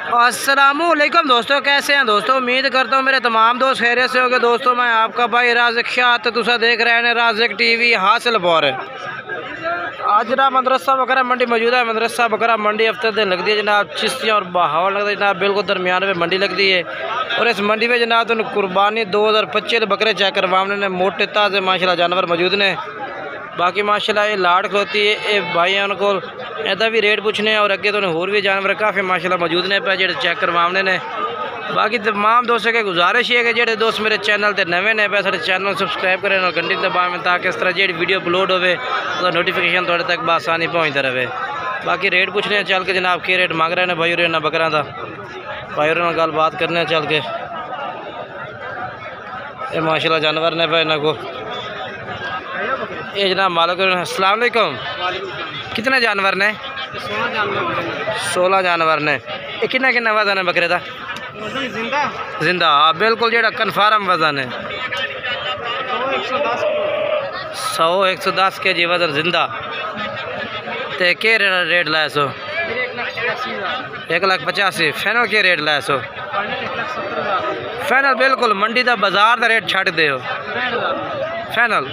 अस्सलामुअलैकुम दोस्तों, कैसे हैं दोस्तों। उम्मीद करता हूँ मेरे तमाम दोस्त खैरियत से होंगे। दोस्तों मैं आपका भाई राज़िक शाह, तुसा देख रहे हैं राज़िक टीवी हासिलपुर। आज जनाब मदरसा बकरा मंडी मौजूद है। मदरसा बकरा मंडी हफ्ते दिन लगती है जनाब, चिश्तियाँ और बहावा लगता है जनाब, बिल्कुल दरमियान में मंडी लगती है। और इस मंडी में जनाब तो कुर्बानी 2025 बकरे चेक करवाने ने मोटे ताज़े माशाल्लाह जानवर मौजूद ने। बाकी माशाल्लाह ये लाड़ खलोती है, ये भाई उनको ऐसा भी रेट पूछने और अगे तो होर भी जानवर काफ़ी माशाल्लाह मौजूद ने पे जो चेक करवाने ने। बाकी तमाम दोस्तों के गुजारिश है कि जो दोस्त मेरे चैनल पर नवे ने पे सारे चैनल सबसक्राइब करें और घंटी दबाएं ताकि इस तरह जी वीडियो अपलोड होवे तो नोटिफिकेशन थोड़े तक बसानी पहुँचता रहे। बाकी रेट पूछने चल के जनाब के रेट मांग रहे हैं भाई और बकरा का। भाई और गल बात करने चल के ये माशाल्लाह जानवर ने पे इन्हों को ये जनाब मालिक। अस्सलाम वालेकुम। कितने जानवर ने? 16 जानवर ने। ये कितना कितना वजन है बकरे का? जिंदा हाँ बिल्कुल जो कन्फर्म वजन है 100-110 के जी वजन जिंदा। तो के रेट लाया सो? 1,85,000। फाइनल के रेट लाया सो? फाइनल बिल्कुल मंडी का बाजार का रेट छड़ दे फाइनल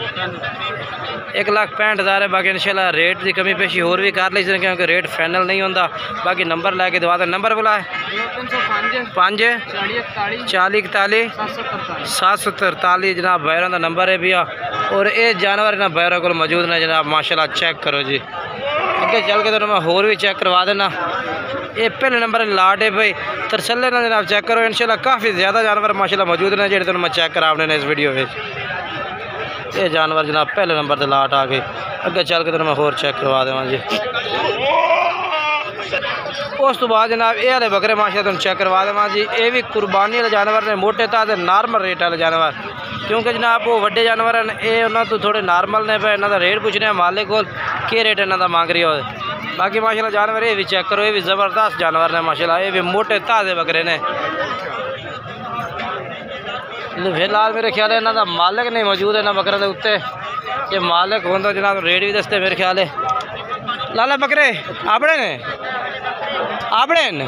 1,65,000 है। बाकी इंशाल्लाह रेट की कमी पेशी होर भी कर ली क्योंकि रेट फाइनल नहीं होता। बाकी नंबर लैके दवा दे। नंबर बोला है 5 40 41 743 जनाब बैरों का नंबर है भैया। और ये जानवर ना बैरों को मौजूद ने जनाब माशाल्लाह। चेक करो जी, अगे चल के तो मैं होर भी चेक करवा देना। ये पहले नंबर लाट है भाई तरसले ना जनाब चेक करो। इंशाल्लाह काफ़ी ज़्यादा जानवर माशाल्लाह मौजूद ने जो मैं चेक कराने ने इस वीडियो में। ये जानवर जनाब पहले नंबर से लाट आ गए। अगे चल के तो मैं होर चेक करवा देवा जी। उस तो बाद जनाब ये वाले बकरे माशाल्लाह तुम चेक करवा देवा जी। ये भी कुर्बानी वाले जानवर ने, मोटे ताजे नॉर्मल रेट वाले जानवर। क्योंकि जनाब वो वड्डे जानवर हैं ये उन्होंने तो थोड़े नॉर्मल ने पे इन्हों का रेट पूछने मालिक को के रेट इन्हों का मांग रही हो। बाकी माशाल्लाह जानवर ये भी चेक करो, ये भी ज़बरदस्त जानवर ने माशाल्लाह। ये भी मोटे ताजे बकरे ने। फिलहाल मेरे ख्याल है इन्हों का मालिक नहीं मौजूद है ना बकरे के उत्ते। ये मालिक होंगे जनाब रेट भी दसते मेरे ख्याल है। लाला बकरे आपने ने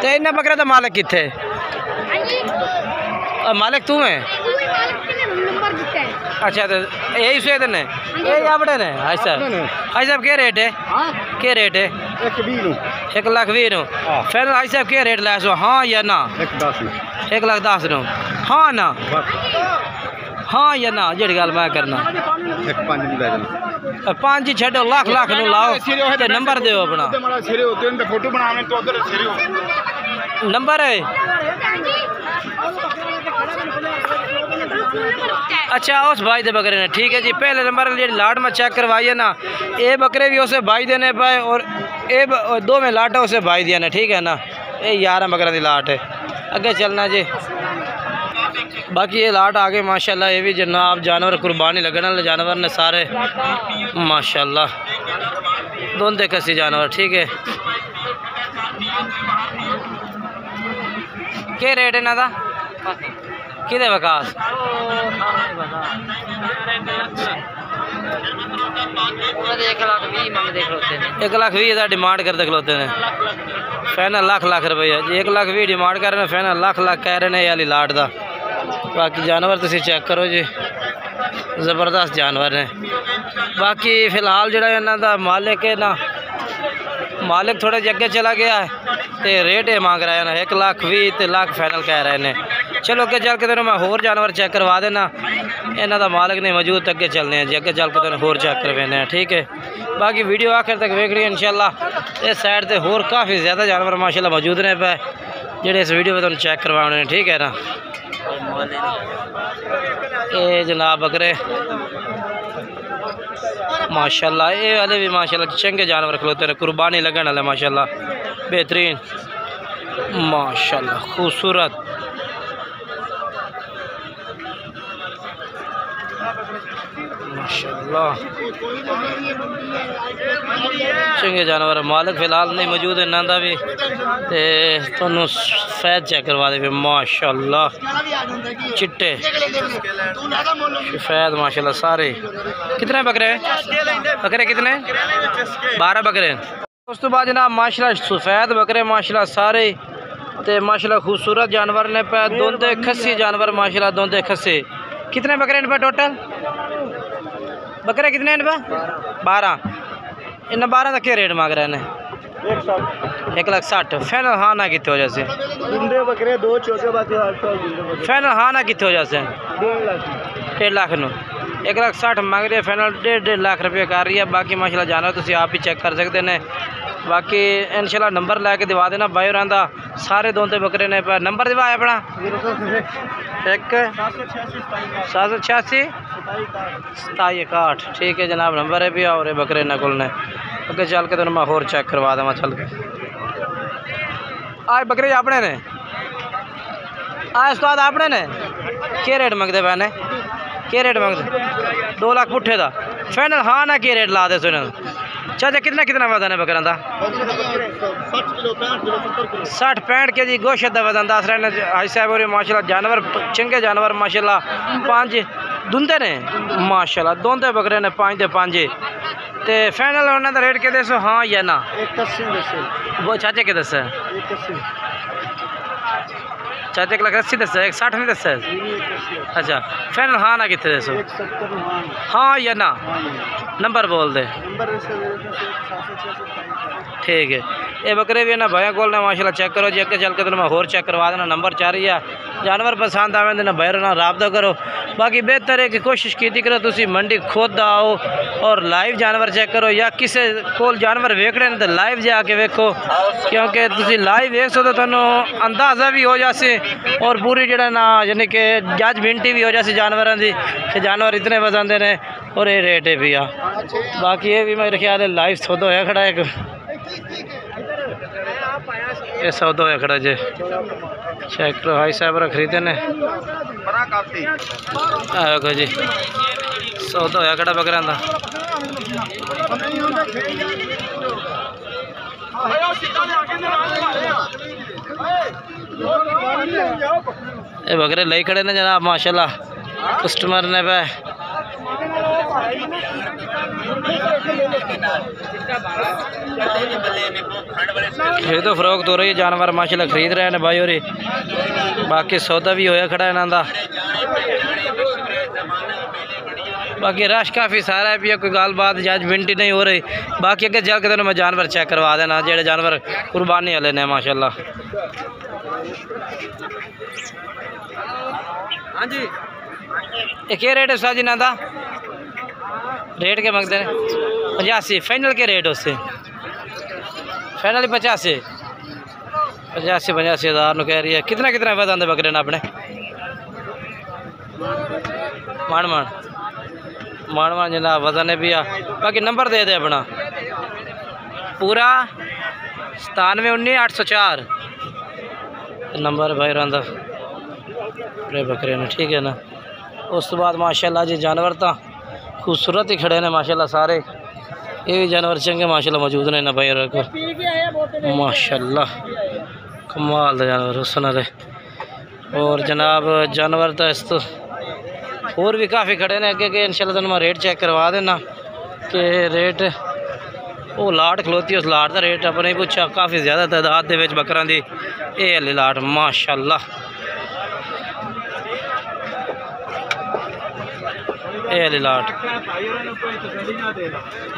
तो इन्हें बकरे का मालिक कितने? मालिक तू है? अच्छा तो यही से ने यही आपने ने। अच्छा साहब क्या रेट है? क्या रेट है? 1,20,000 फिर आई साहब क्या रेट लाया सो? हाँ या ना? 1,10,000 हाँ ना? हाँ या ना जी गल मैं करना 5 छो लाख लाख नू लाओ ते नंबर दो अपना। नंबर है अच्छा उस भाई दे बकरे ने। ठीक है जी। पहले नंबर जी लाट में चेक करवाइए ना। ये बकरे भी उसे भाई देने पाए और ये दो में लाट है उसे भाई दिया ने। ठीक है ना। ये 11 बकरे की लाट है। अगे चलना जी। बाकी ये लाट आ गए माशाल्लाह। ये भी जनाब जानवर कुर्बानी लगने वाले जानवर ने सारे माशाल्लाह। दोंदे कसी जानवर। ठीक है। क्या रेट है इन्हों का? कि विकास 1,20,000 डिमांड करते खलोते हैं। फाइनल लाख रुपया जी। 1,20,000 डिमांड कर रहे हैं, फाइनल लाख कह रहे हैं ये वाली लाट का। बाकी जानवर तुम चेक करो जी, ज़बरदस्त जानवर ने। बाकी फिलहाल जो इन्हों का मालिक है ना, मालिक थोड़े जे अगे चला गया है तो रेट ये मांग रहा है ना 1,20,000 तो लाख फाइनल कह रहे हैं। चलो अगे चल के तो मैं होर जानवर चेक करवा देना। इन्हों का मालिक नहीं मौजूद तो अगे चलने हैं जी। अगे चल के तो होर चेक करवाने हैं। ठीक है। बाकी वीडियो आखिर तक वेख रही है इंशाल्लाह। इस साइड से होर काफ़ी ज़्यादा जानवर माशाल्लाह मौजूद ने पे जेडे इस वीडियो में तुम चेक करवाने हैं। ठीक है ना। ये जनाब बकरे माशाल्लाह ये वाले भी माशाल्लाह चंगे जानवर खलोते हैं, कुर्बानी लगने वाले माशाल्लाह बेहतरीन माशाल्लाह खूबसूरत। माशाल्लाह चंगे जानवर। मालिक फिलहाल नहीं मौजूद है इन्हों का भी तो फैद चेक करवा दे माशाल्लाह। चिट्टे सफेद माशाल्लाह सारे। कितने बकरे? बकरे कितने? 12 बकरे। उस तो बाद जनाब माशाल्लाह सफ़ेद बकरे माशाल्लाह सारे ते माशाल्लाह खूबसूरत जानवर ने पे दोंदे खस्सी जानवर माशाल्लाह दोंदे खस्सी। कितने बकरे इन पे टोटल? बकरे कितने इन पे? 12। इन 12 का क्या रेट मांग रहे हैं? 1,60,000 फाइनल हाँ ना कितने हो जैसे बकरे 2 छोटे फाइनल हाँ ना कितने हो जैसे 1.5 लाख नो 1,60,000 मांग रही है फाइनल 1.5 लाख रुपये कर रही है। बाकी माशाल्लाह जानवर तुम आप ही चेक कर सकते हैं। बाकी इंशाल्लाह नंबर लैके दिवा देना भाई और आंदा सारे दोंदे बकरे ने पर नंबर दिवा है अपना 1,786 ठीक है जनाब नंबर है भी और बकरे न कुल ने अगे चल के तो मैं होर चेक करवा देव चल के। आज बकरे अपने ने आज उस्ताद अपने ने क्या रेट मंगते पे ने क्या रेट मंगते 2 लाख पुट्ठे का फाइनल हाँ ना क्या रेट ला दे सुन चाचा कितना वजन है बकरा का? 60-65 के जी गोश्त का वजन दस रहे हैं हाजी साहब और माशाल्लाह जानवर चंगे जानवर माशाल्लाह 5 दुंदे ने माशाल्लाह दोंदे बकरे ने 5 दे 5 ते फाइनल उन्होंने रेट के दसो हाँ या ना? वो चाचे के दस चाचे 1,80,000 दस 1,60 नहीं दस अच्छा फाइनल हाँ ना कितने दसो हाँ या ना? नंबर बोल दे ठीक है। ये बकरे भी ना भाई को माशाल्लाह चेक करो जी अगे चल के तो मैं होर चेक करवा देना नंबर 4 ही है जानवर पसंद आवे ना भाई ना रबता करो। बाकी बेहतर है कि कोशिश की करो तुम मंडी खुद आओ और लाइव जानवर चेक करो या किसी को जानवर वेखने तो लाइव जाके वेखो क्योंकि तुम लाइव वेख सो तो तुहानू अंदाज़ा भी हो जासे और पूरी जड़ा ना यानी कि जजमेंट भी हो जासी जानवरों की कि जानवर इतने वजन दे ने और ये रेट है भी आ। बाकी ये भी मेरे ख्याल है लाइव सौदा होया खड़ा एक ये सौदा होया खड़ा जे चेक करो हाई साहब खरीदे ने आयो जी सौदा होया खड़ा बकरा का। ये बकरे ले खड़े ने जनाब माशाल्लाह कस्टमर ने पे खरीदो फरोख्त हो रही है जानवर माशाल्लाह खरीद रहे हैं भाई और बाकी सौदा भी होया खड़ा इन्हों का। बाकी रश काफ़ी सारा है भी कोई गल बात जजमेंट ही नहीं हो रही। बाकी अगर चल के तो मैं जानवर चेक करवा देना जेडे जानवर कुर्बानी वाले ने माशाल्लाह। हाँ जी ये क्या रेट है उस्ताद जी ना दा रेट के मंगते हैं 85 फाइनल के रेट उससे फाइनल 85 हज़ार कह रही है। कितना वजन दे बकरे ने अपने मान जनाब वजन है भी आ। बाकी नंबर दे दे अपना पूरा 9719 804 नंबर भाई रहा बकरे ने ठीक है ना। उस तो बाद माशाल्लाह जी जानवर तो खूबसूरत ही खड़े ने माशाल्लाह सारे ये भी जानवर चंगे माशाल्लाह मौजूद ने ना भाई माशाल्लाह कमाल का जानवर हुसन दे। और जनाब जानवर तो इस तो और भी काफ़ी खड़े ने अगे इंशाल्लाह तुहानू मैं रेट चेक करवा देना कि रेट वो लाट खलोती उस लाट का रेट अपने ही पूछा काफ़ी ज़्यादा तादाद के बकरा की ये हली लाट माशाल्लाह ये हली लाट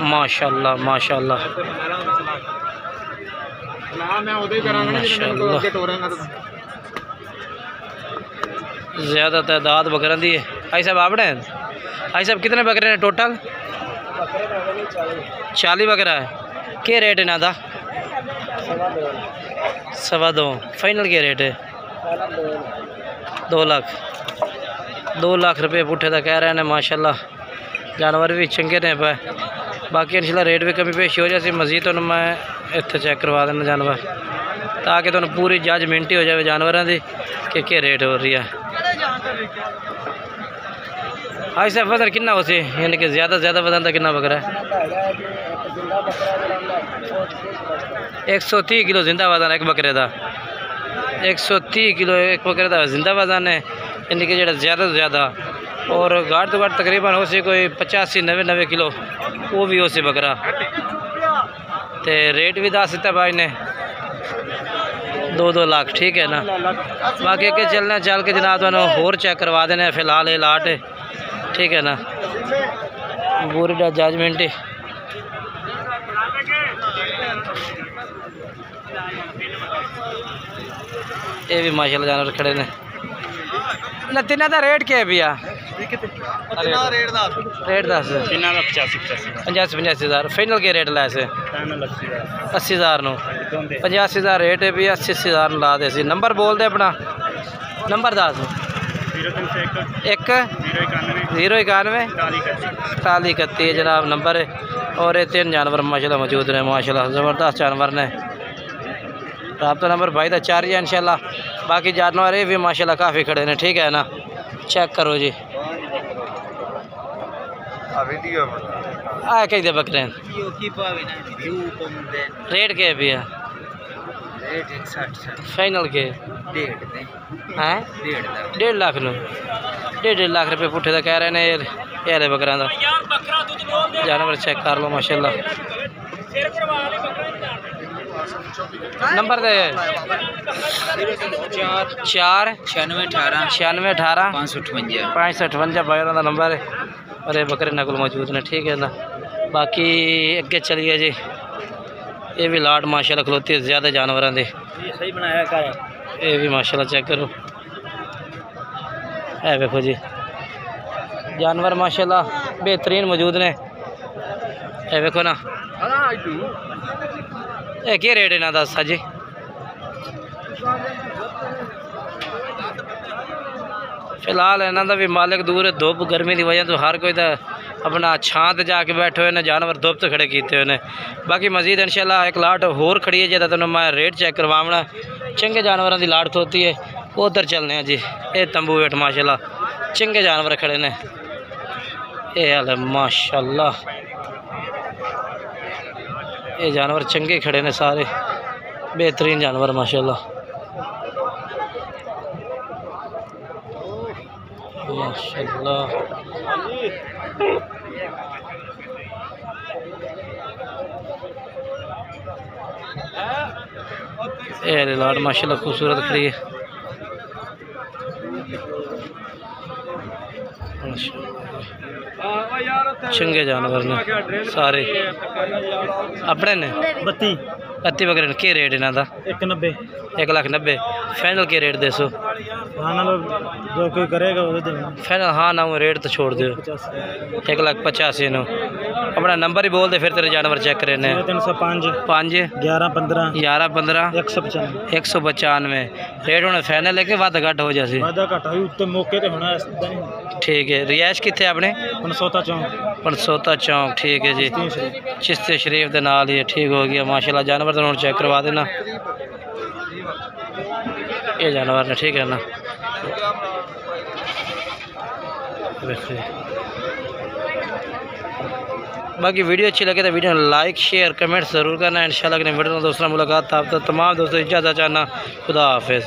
माशाल्लाह माशाल्लाह ज़्यादा तादाद बकरा दी है। भाई साहब आपने भाई साहब कितने बकरे हैं टोटल? 40 बकरा है। क्या रेट है ना था? 2.25 फाइनल क्या रेट है? 2 लाख रुपये पुट्ठे का कह रहे हैं माशाल्लाह। जानवर भी चंगे ने पे बाकी इंशाल्लाह रेट भी कमी पेशी हो जाए मजीद तो मैं इतने चेक करवा देना जानवर ताकि तुहानू पूरी जजमेंट ही हो जाए जानवरों की क्या रेट हो रही है। हाँ साहब वजन कितना हो सी यानी कि ज़्यादा वजन का कितना बकरा है? 130 किलो जिंदा वजन एक बकरे का 130 किलो एक बकरे का जिंदा वजन है यानी कि जो ज़्यादा तो ज़्यादा और घाट तो घाट तकरीबन हो सी कोई 85-90 किलो वो भी हो सी बकरा। तो रेट भी दस दिता भाई ने 2-2 लाख, ठीक है ना। बाकी अगे चलना, चल के जनाब तुहानू होर चेक करवा देने। फिलहाल ये लाट है, ठीक है ना। पूरी जजमेंट है। ये भी माशाल्लाह जानवर खड़े ने। तिना का रेट क्या है भैया? रेट दस 85,000 फाइनल के रेट लैसे 80,000 नो 85,000 रेट है भी 80,000 ला दे। नंबर बोल दे अपना, नंबर दस 091 41 जनाब नंबर है। और ये 3 जानवर माशाल्लाह मौजूद ने, माशाल्लाह ज़बरदस्त जानवर ने। रब्ता नंबर भाई का 4 है इंशाल्लाह। बाकी जानवर ये भी माशाल्लाह काफ़ी खड़े ने, ठीक है ना। चेक करो जी। कहीं दे बकरे रेट क्या है भैया? फाइनल के 1.5 लाख नो 1.5 लाख रुपये पुट्ठे का कह रहे हैं ये बकरा का। जानवर चेक कर लो माशाल्लाह। नंबर दे 4 96 18 558 भाई का नंबर है। और ये बकरे नकल मौजूद ने, ठीक है ना। बाकी अगे चलिए जी। ये भी लाट माशाल्लाह खलोती है ज़्यादा जानवरों के। सही बनाया कर। ये भी माशाल्लाह चेक करो, है देखो जी जानवर माशाल्लाह बेहतरीन मौजूद ने। ये देखो ना, ये क्या रेट है ना दस जी? फिलहाल इन्हों का भी मालिक दूर है, धुप गर्मी की वजह तो हर कोई तो अपना छां जाके बैठे हुए ने, जानवर धुप तो खड़े किए हुए ने। बाकी मजीद इंशाल्लाह एक लाट होर खड़ी है जो तुम मैं रेट चेक करवाना। चंगे जानवरों की लाट होती है, उधर चलने हैं जी। ये तंबू वेट माशाल्लाह चंगे जानवर खड़े ने। ये हाल है माशाल्लाह, ये जानवर चंगे खड़े ने सारे, बेहतरीन जानवर माशाल्लाह माशाल्लाह। ये लाट माशाल्लाह खूबसूरत खड़ी है। चंगे जानवर ने सारे अपने ने। 32 बकरे के रेट इन्हों का? 1,90,000 फाइनल के रेट दसो? जो कोई करेगा फाइनल हाँ ना रेट तो छोड़ दो 1,85,000 नो। अपना नंबर ही बोल दे फिर तेरे जानवर चेक करे ने। 5 11 15 195 रेट होने फाइनल है कि वादा घट हो जाए? ठीक है। रिहायश कितने अपने? पनसोता चौंक, ठीक है जी। चिश्ती शरीफ के नाल ही, ठीक हो गया माशाल्लाह। जानवर तो चेक करवा देना ये जानवर ने, ठीक है ना। बाकी वीडियो अच्छी लगे तो वीडियो लाइक शेयर कमेंट ज़रूर करना। इंशाल्लाह अगले वीडियो में दोस्तों मुलाकात। आप तो तमाम दोस्तों इजाज़त चाहना। खुदा हाफिज़।